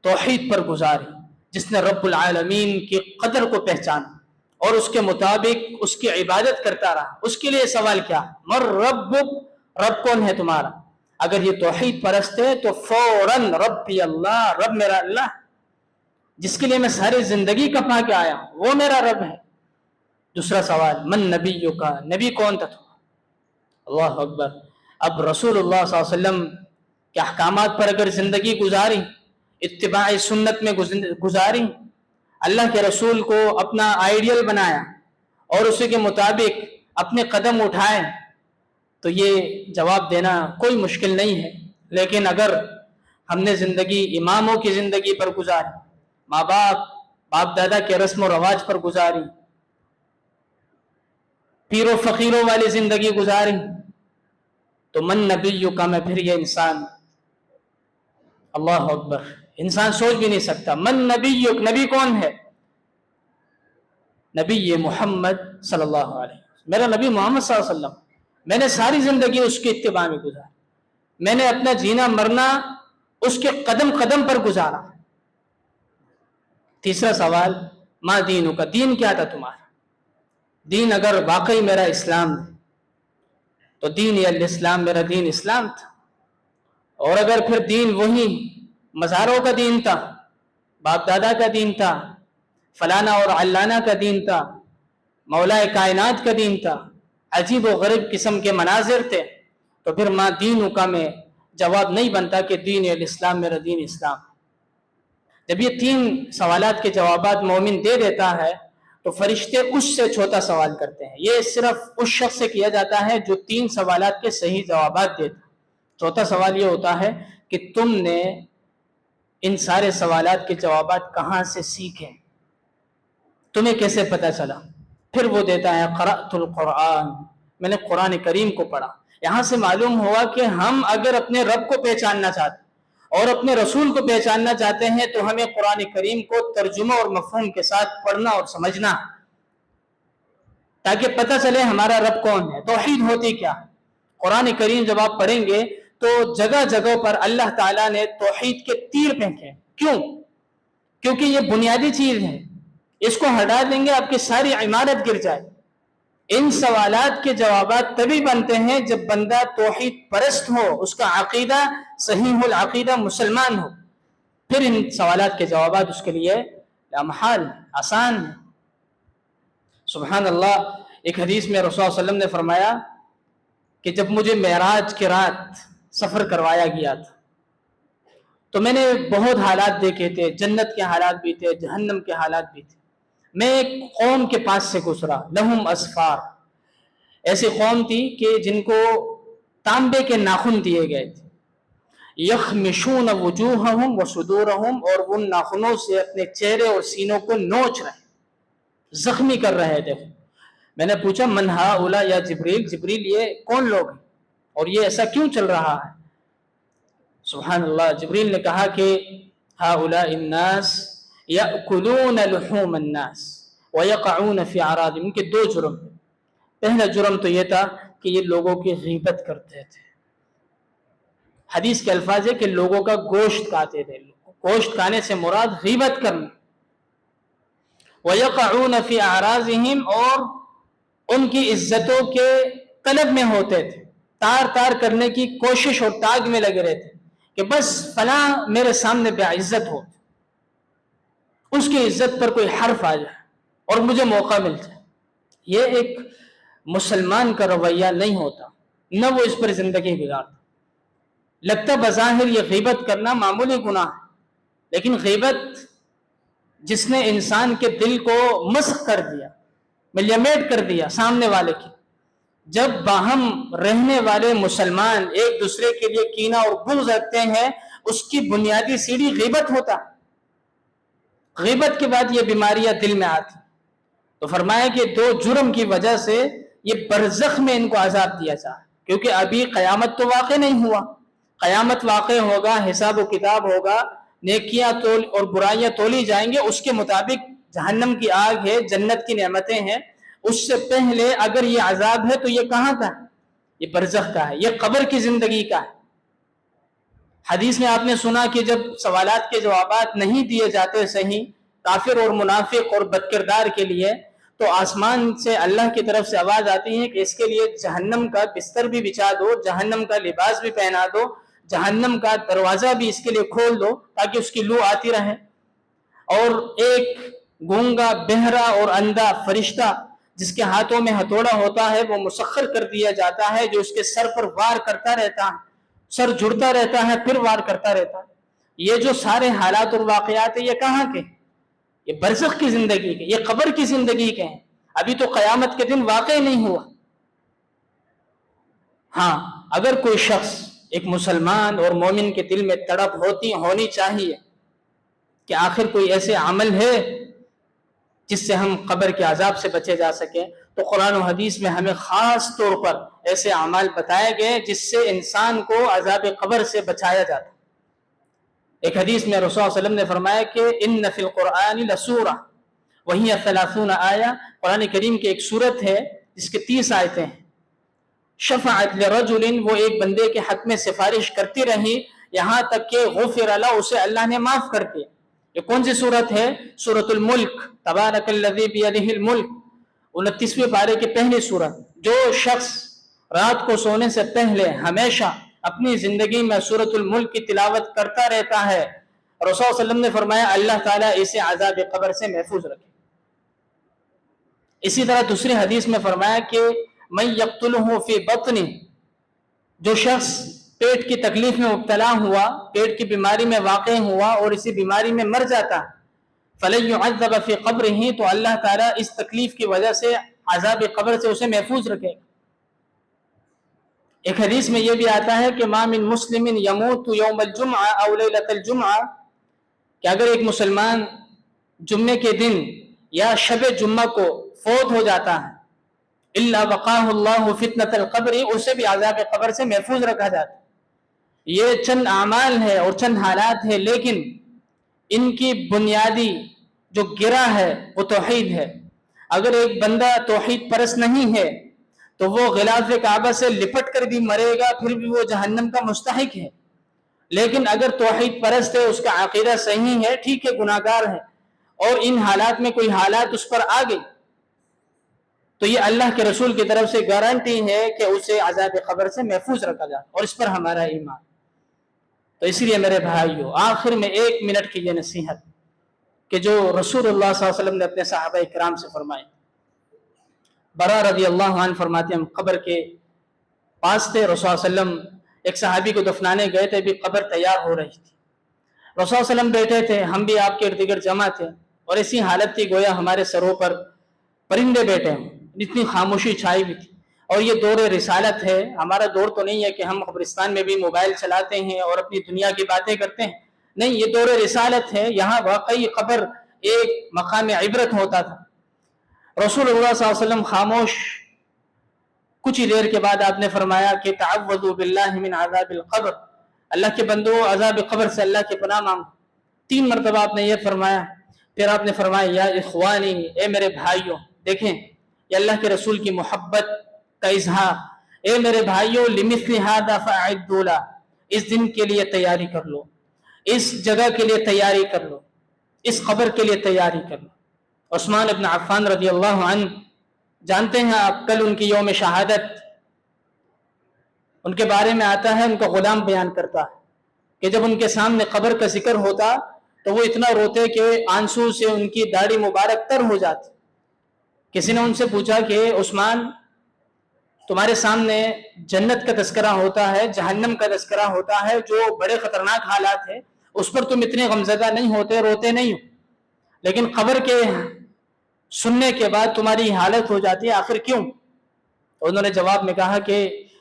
توحید پر گزاری، جس نے رب العالمین کی قدر کو پہچانا اور اس کے مطابق اس کی عبادت کرتا رہا، اس کے لیے سوال کیا، من ربک، رب کون ہے تمہارا۔ اگر یہ توحید پرست ہے تو فوراً ربی اللہ، رب میرا اللہ، جس کے لیے میں ساری زندگی کپا کے آیا ہوں وہ میرا رب ہے۔ دوسرا سوال من نبیک، نبی کون تھا تمہارا، اللہ اکبر۔ اب رسول اللہ صلی اللہ علیہ وسلم کے احکامات پر اگر زندگی گزاری، اتباع سنت میں گزاری، اللہ کے رسول کو اپنا آئیڈیل بنایا اور اسی کے مطابق اپنے قدم اٹھائے، تو یہ جواب دینا کوئی مشکل نہیں ہے۔ لیکن اگر ہم نے زندگی اماموں کی زندگی پر گزاری، ماں باپ دادا کے رسم و رواج پر گزاری، پیر و فقیروں والی زندگی گزاری، تو من نبیوں کا میں پھر یہ انسان، اللہ اکبر، انسان سوچ بھی نہیں سکتا من نبیک، نبی کون ہے؟ نبی محمد صلی اللہ علیہ وسلم، میرا نبی محمد صلی اللہ علیہ وسلم، میں نے ساری زندگی اس کے اتباع میں گزاری، میں نے اپنا جینا مرنا اس کے قدم قدم پر گزارا۔ تیسرا سوال، ما دینوں کا، دین کیا تھا تمہارا؟ دین اگر واقعی میرا اسلام ہے تو دین الاسلام، میرا دین اسلام تھا، اور اگر پھر دین وہی مزاروں کا دین تھا، باپ دادا کا دین تھا، فلانا اور علانہ کا دین تھا، مولا کائنات کا دین تھا، عجیب و غریب قسم کے مناظر تھے، تو پھر ما دینوں کا میں جواب نہیں بنتا کہ دین الاسلام، میرا دین اسلام۔ جب یہ تین سوالات کے جوابات مومن دے دیتا ہے تو فرشتے اس سے چھوٹا سوال کرتے ہیں۔ یہ صرف اس شخص سے کیا جاتا ہے جو تین سوالات کے صحیح جوابات دیتا ہے۔ چوتھا سوال یہ ہوتا ہے کہ تم نے ان سارے سوالات کے جوابات کہاں سے سیکھے، تمہیں کیسے پتہ چلا؟ پھر وہ دیتا ہے قرأت القرآن، میں نے قرآن کریم کو پڑھا۔ یہاں سے معلوم ہوا کہ ہم اگر اپنے رب کو پہچاننا چاہتے اور اپنے رسول کو پہچاننا چاہتے ہیں تو ہمیں قرآن کریم کو ترجمہ اور مفہوم کے ساتھ پڑھنا اور سمجھنا، تاکہ پتہ چلے ہمارا رب کون ہے، توحید ہوتی کیا۔ قرآن کریم جب آپ پڑھیں گے تو جگہ جگہ پر اللہ تعالیٰ نے توحید کے تیر پھینکے۔ کیوں؟ کیونکہ یہ بنیادی چیز ہے، اس کو ہٹا دیں گے آپ کی ساری عمارت گر جائے۔ ان سوالات کے جوابات تبھی بنتے ہیں جب بندہ توحید پرست ہو، اس کا عقیدہ صحیح العقیدہ مسلمان ہو، پھر ان سوالات کے جوابات اس کے لیے لامحال آسان ہے۔ سبحان اللہ، ایک حدیث میں رسول اللہ علیہ وسلم نے فرمایا کہ جب مجھے معراج کی رات سفر کروایا گیا تھا تو میں نے بہت حالات دیکھے تھے، جنت کے حالات بھی تھے، جہنم کے حالات بھی تھے۔ میں ایک قوم کے پاس سے گزرا، لہم اسفار، ایسی قوم تھی کہ جن کو تانبے کے ناخن دیے گئے تھے، یخمشون وجوہہم وصدورہم، اور ان ناخنوں سے اپنے چہرے اور سینوں کو نوچ رہے، زخمی کر رہے تھے۔ میں نے پوچھا من ہؤلاء یا جبریل، جبریل یہ کون لوگ ہیں اور یہ ایسا کیوں چل رہا ہے؟ سبحان اللہ، جبریل نے کہا کہ ہؤلاء الناس یأکلون لحوم الناس ویقعون فی اعراضهم، ان کے دو جرم۔ پہلا جرم تو یہ تھا کہ یہ لوگوں کی غیبت کرتے تھے، حدیث کے الفاظ ہے کہ لوگوں کا گوشت کھاتے تھے، گوشت کھانے سے مراد غیبت کرنا۔ وَيَقَعُونَ فِي أَعْرَاضِهِمْ، اور ان کی عزتوں کے طلب میں ہوتے تھے، تار کرنے کی کوشش اور تاگ میں لگے رہتے کہ بس فلاں میرے سامنے بے عزت ہو، اس کی عزت پر کوئی حرف آ جائے اور مجھے موقع مل جائے۔ یہ ایک مسلمان کا رویہ نہیں ہوتا، نہ وہ اس پر زندگی گزارتا۔ لگتا بظاہر یہ غیبت کرنا معمولی گناہ ہے، لیکن غیبت جس نے انسان کے دل کو مسخ کر دیا، ملیمیٹ کر دیا سامنے والے کی۔ جب باہم رہنے والے مسلمان ایک دوسرے کے لیے کینہ اور بغض رکھتے ہیں، اس کی بنیادی سیڑھی غیبت ہوتا۔ غیبت کے بعد یہ بیماریاں دل میں آتی، تو فرمایا کہ دو جرم کی وجہ سے یہ برزخ میں ان کو عذاب دیا جائے، کیونکہ ابھی قیامت تو واقع نہیں ہوا۔ قیامت واقع ہوگا، حساب و کتاب ہوگا، نیکیاں تول اور برائیاں تولی جائیں گے، اس کے مطابق جہنم کی آگ ہے، جنت کی نعمتیں ہیں۔ اس سے پہلے اگر یہ عذاب ہے تو یہ کہاں کا ہے؟ یہ برزخ کا ہے، یہ قبر کی زندگی کا ہے۔ حدیث میں آپ نے سنا کہ جب سوالات کے جوابات نہیں دیے جاتے صحیح کافر اور منافق اور بدکردار کے لیے، تو آسمان سے اللہ کی طرف سے آواز آتی ہے کہ اس کے لیے جہنم کا بستر بھی بچھا دو، جہنم کا لباس بھی پہنا دو، جہنم کا دروازہ بھی اس کے لیے کھول دو تاکہ اس کی لو آتی رہے۔ اور ایک گونگا، بہرا اور اندھا فرشتہ جس کے ہاتھوں میں ہتھوڑا ہوتا ہے، وہ مسخر کر دیا جاتا ہے، جو اس کے سر پر وار کرتا رہتا ہے، سر جڑتا رہتا ہے پھر وار کرتا رہتا ہے۔ یہ جو سارے حالات اور واقعات ہیں، یہ کہاں کے؟ یہ برزخ کی زندگی کے، یہ قبر کی زندگی کے ہیں، ابھی تو قیامت کے دن واقع نہیں ہوا۔ ہاں، اگر کوئی شخص ایک مسلمان اور مومن کے دل میں تڑپ ہونی چاہیے کہ آخر کوئی ایسے عمل ہے جس سے ہم قبر کے عذاب سے بچے جا سکیں. تو قرآن و حدیث میں ہمیں خاص طور پر ایسے اعمال بتائے گئے جس سے انسان کو عذاب قبر سے بچایا جاتا. ایک حدیث میں رسول اللہ علیہ وسلم نے فرمایا کہ ان فی القرآن لسورہ وہی 30 آیہ، قرآن کریم کی ایک سورت ہے جس کے 30 آیتیں ہیں. شفعت لرجل، وہ ایک بندے کے حق میں سفارش کرتی رہی یہاں تک کہ غفر له، اسے اللہ نے معاف کر دیا. یہ کون سی سورت ہے؟ سورۃ الملک، تبارک الذی بیدہ الملک، 29ویں پارے کی پہلی سورت. جو شخص رات کو سونے سے پہلے ہمیشہ اپنی زندگی میں سورۃ الملک کی تلاوت کرتا رہتا ہے، رسول اللہ صلی اللہ علیہ وسلم نے فرمایا اللہ تعالیٰ اسے عذاب قبر سے محفوظ رکھے. اسی طرح دوسری حدیث میں فرمایا کہ من یقتلہ فی بطنہ، جو شخص پیٹ کی تکلیف میں مبتلا ہوا، پیٹ کی بیماری میں واقع ہوا اور اسی بیماری میں مر جاتا، فلن يعذب فی قبرہ، تو اللہ تعالیٰ اس تکلیف کی وجہ سے عذاب قبر سے اسے محفوظ رکھے. ایک حدیث میں یہ بھی آتا ہے کہ ما من مسلم یموت یوم الجمعہ او لیلۃ الجمعہ، کہ اگر ایک مسلمان جمعے کے دن یا شب جمعہ کو فوت ہو جاتا ہے، الا وقاہ اللہ فتنۃ القبر، اسے بھی عذاب قبر سے محفوظ رکھا جاتا ہے. یہ چند اعمال ہے اور چند حالات ہے، لیکن ان کی بنیادی جو گرہ ہے وہ توحید ہے. اگر ایک بندہ توحید پرست نہیں ہے تو وہ غلاف کعبہ سے لپٹ کر بھی مرے گا پھر بھی وہ جہنم کا مستحق ہے. لیکن اگر توحید پرست ہے، اس کا عقیدہ صحیح ہے، ٹھیک ہے گناہگار ہے، اور ان حالات میں کوئی حالات اس پر آ گئی تو یہ اللہ کے رسول کی طرف سے گارنٹی ہے کہ اسے عذاب قبر سے محفوظ رکھا جائے، اور اس پر ہمارا ایمان. تو اس لیے میرے بھائیو، آخر میں 1 منٹ کی یہ نصیحت کہ جو رسول اللہ صلی اللہ علیہ وسلم نے اپنے صحابہ کرام سے فرمائی. برا رضی اللہ عنہ فرماتے ہیں ہم قبر کے پاس تھے، رسول اللہ علیہ وسلم ایک صحابی کو دفنانے گئے تھے، بھی قبر تیار ہو رہی تھی. رسول اللہ علیہ وسلم بیٹھے تھے، ہم بھی آپ کے ارد گرد جمع تھے، اور ایسی حالت تھی گویا ہمارے سروں پر پرندے بیٹھے ہوں، اتنی خاموشی چھائی ہوئی تھی. اور یہ دور رسالت ہے، ہمارا دور تو نہیں ہے کہ ہم قبرستان میں بھی موبائل چلاتے ہیں اور اپنی دنیا کی باتیں کرتے ہیں، نہیں، یہ دور رسالت ہے. یہاں واقعی قبر ایک مقام عبرت ہوتا تھا. رسول اللہ صلی اللہ علیہ وسلم خاموش. کچھ ہی دیر کے بعد آپ نے فرمایا کہ تعوذوا باللہ من عذاب القبر، اللہ کے بندو عذاب قبر سے اللہ کی پناہ مانگو. 3 مرتبہ آپ نے یہ فرمایا. پھر آپ نے فرمایا یا اخوانی، اے میرے بھائیوں. دیکھیں یہ اللہ کے رسول کی محبت کا اظہار. اے میرے بھائیوں، لمثل ھذا فاعدوا له، اس دن کے لیے تیاری کر لو، اس جگہ کے لیے تیاری کر لو، اس قبر کے لیے تیاری کر لو. عثمان ابن عفان رضی اللہ عنہ، جانتے ہیں آپ، کل ان کی یوم شہادت، ان کے بارے میں آتا ہے، ان کا غلام بیان کرتا ہے کہ جب ان کے سامنے قبر کا ذکر ہوتا تو وہ اتنا روتے کہ آنسو سے ان کی داڑھی مبارک تر ہو جاتی. کسی نے ان سے پوچھا کہ عثمان، تمہارے سامنے جنت کا تذکرہ ہوتا ہے، جہنم کا تذکرہ ہوتا ہے، جو بڑے خطرناک حالات ہیں، اس پر تم اتنے غمزدہ نہیں ہوتے، روتے نہیں ہو، لیکن قبر کے سننے کے بعد تمہاری حالت ہو جاتی ہے، آخر کیوں؟ تو انہوں نے جواب میں کہا کہ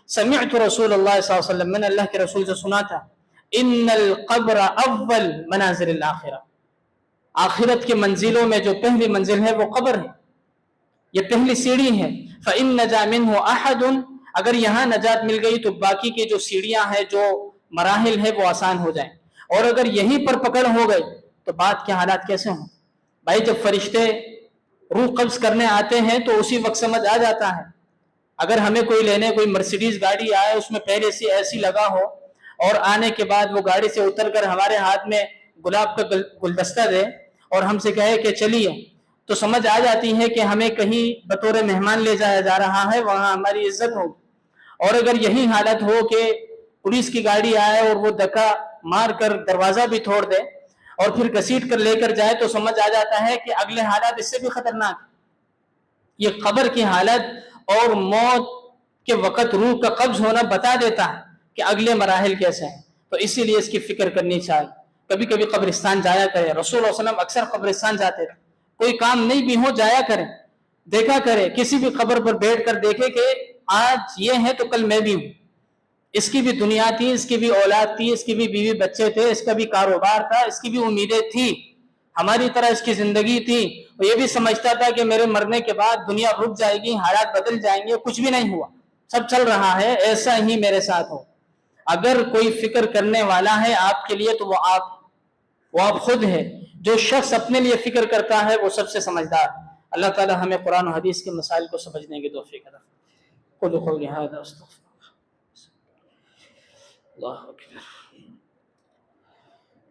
سمعت رسول اللہ صلی اللہ علیہ وسلم، میں نے اللہ کے رسول سے سنا تھا، ان القبر اول منازل الاخرہ، آخرت کی منزلوں میں جو پہلی منزل ہے وہ قبر ہے، یہ پہلی سیڑھی ہے. فإن نجا منہ احد، اگر یہاں نجات مل گئی تو باقی کی جو سیڑھیاں ہیں، جو مراحل ہے، وہ آسان ہو جائیں. اور اگر یہیں پر پکڑ ہو گئی تو بعد کے حالات کیسے ہوں؟ بھائی جب فرشتے روح قبض کرنے آتے ہیں تو اسی وقت سمجھ آ جاتا ہے. اگر ہمیں کوئی لینے، کوئی مرسیڈیز گاڑی آئے، اس میں پہلے سے ایسی لگا ہو، اور آنے کے بعد وہ گاڑی سے اتر کر ہمارے ہاتھ میں گلاب کا گلدستہ دے اور ہم سے کہے کہ چلیے، تو سمجھ آ جاتی ہے کہ ہمیں کہیں بطور مہمان لے جایا جا رہا ہے، وہاں ہماری عزت ہوگی. اور اگر یہی حالت ہو کہ پولیس کی گاڑی آئے اور وہ دھکا مار کر دروازہ بھی توڑ دے اور پھر گھسیٹ کر لے کر جائے، تو سمجھ آ جاتا ہے کہ اگلے حالات اس سے بھی خطرناک. یہ قبر کی حالت اور موت کے وقت روح کا قبض ہونا بتا دیتا ہے کہ اگلے مراحل کیسے ہیں. تو اسی لیے اس کی فکر کرنی چاہیے. کبھی کبھی قبرستان جایا کرے. رسول اللہ علیہ وسلم اکثر قبرستان جاتے تھے، کوئی کام نہیں بھی ہو جایا کرے، دیکھا کرے، کسی بھی قبر پر بیٹھ کر دیکھے کہ آج یہ ہے تو کل میں بھی ہوں. اس کی بھی دنیا تھی، اس کی بھی اولاد تھی، اس کی بھی بیوی بچے تھے، اس کا بھی کاروبار تھا، اس کی بھی امیدیں تھی، ہماری طرح اس کی زندگی تھی. وہ یہ بھی سمجھتا تھا کہ میرے مرنے کے بعد دنیا رک جائے گی، حالات بدل جائیں گے. کچھ بھی نہیں ہوا، سب چل رہا ہے ایسا ہی میرے ساتھ ہو. اگر کوئی فکر کرنے والا ہے آپ کے لیے تو وہ آپ خود ہے. جو شخص اپنے لیے فکر کرتا ہے وہ سب سے سمجھدار. اللہ تعالی ہمیں قرآن و حدیث کے مسائل کو سمجھنے کی توفیق عطا فرمائے. قولوا قولي هذا استغفر الله اكبر.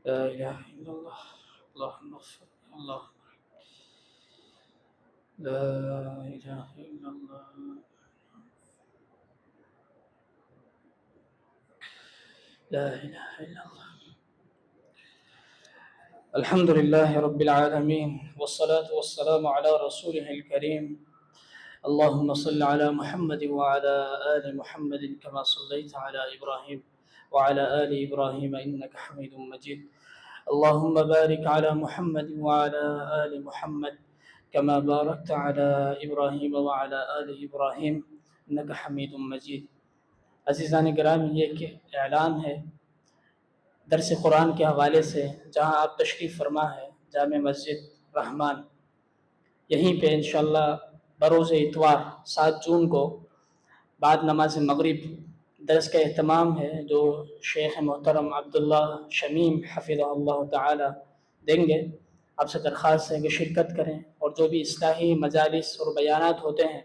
لا اله الا الله. اللهم اغفر. الله. لا اله الا الله. لا اله الا الله. الحمد لله رب العالمين، والصلاة والسلام على رسوله الكريم. اللهم صل على محمد وعلى آل محمد كما صليت على إبراهيم وعلى آل إبراهيم إنك حميد مجيد. اللهم بارك على محمد وعلى آل محمد كما باركت على إبراهيم وعلى آل إبراهيم إنك حميد مجيد. عزیزان گرامی، یہ کہ اعلان ہے درس قرآن کے حوالے سے، جہاں آپ تشریف فرما ہے جامع مسجد رحمان، یہیں پہ انشاءاللہ بروز اتوار 7 جون کو بعد نماز مغرب درس کا اہتمام ہے، جو شیخ محترم عبداللہ شمیم حفظہ اللہ تعالی دیں گے. آپ سے درخواست ہے کہ شرکت کریں، اور جو بھی اصلاحی مجالس اور بیانات ہوتے ہیں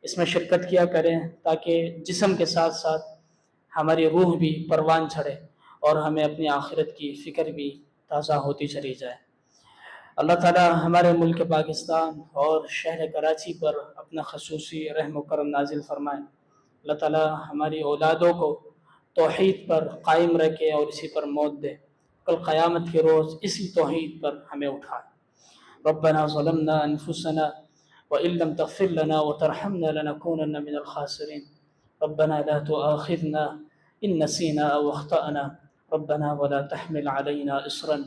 اس میں شرکت کیا کریں، تاکہ جسم کے ساتھ ساتھ ہماری روح بھی پروان چڑھے اور ہمیں اپنی آخرت کی فکر بھی تازہ ہوتی چلی جائے. اللہ تعالی ہمارے ملک پاکستان اور شہر کراچی پر اپنا خصوصی رحم و کرم نازل فرمائے. اللہ تعالی ہماری اولادوں کو توحید پر قائم رکھے اور اسی پر موت دے. کل قیامت کے روز اسی توحید پر ہمیں اٹھائے. ربنا ظلمنا انفسنا وإن لم تغفر لنا وترحمنا لنكونن من الخاسرين. ربنا لا تؤاخذنا إن نسينا أو أخطأنا. ربنا ولا تحمل علينا إصرا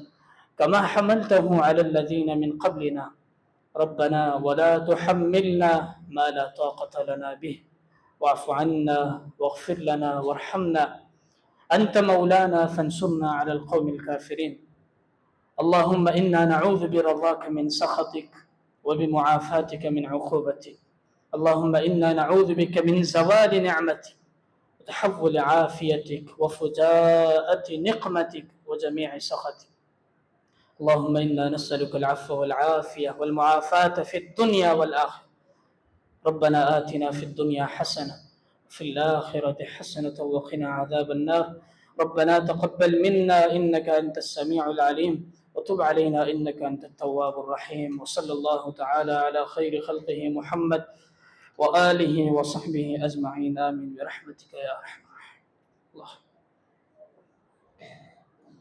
كما حملته على الذين من قبلنا. ربنا ولا تحملنا ما لا طاقة لنا به. واعف عنا واغفر لنا وارحمنا أنت مولانا فانصرنا على القوم الكافرين. اللهم إنا نعوذ برضاك من سخطك وبمعافاتك من عقوبتك. اللهم إنا نعوذ بك من زوال نعمتك وتحول عافيتك وفجاءة نقمتك وجميع سخطك. اللهم إنا نسألك العفو والعافية والمعافاة في الدنيا والآخرة. ربنا آتنا في الدنيا حسنة وفي الآخرة حسنة وقنا عذاب النار. ربنا تقبل منا إنك أنت السميع العليم وتب علينا إنك أنت التواب الرحيم. وصلى الله تعالى على خير خلقه محمد وآله وصحبه أجمعين. آمين برحمتك يا أرحم الراحمين. الله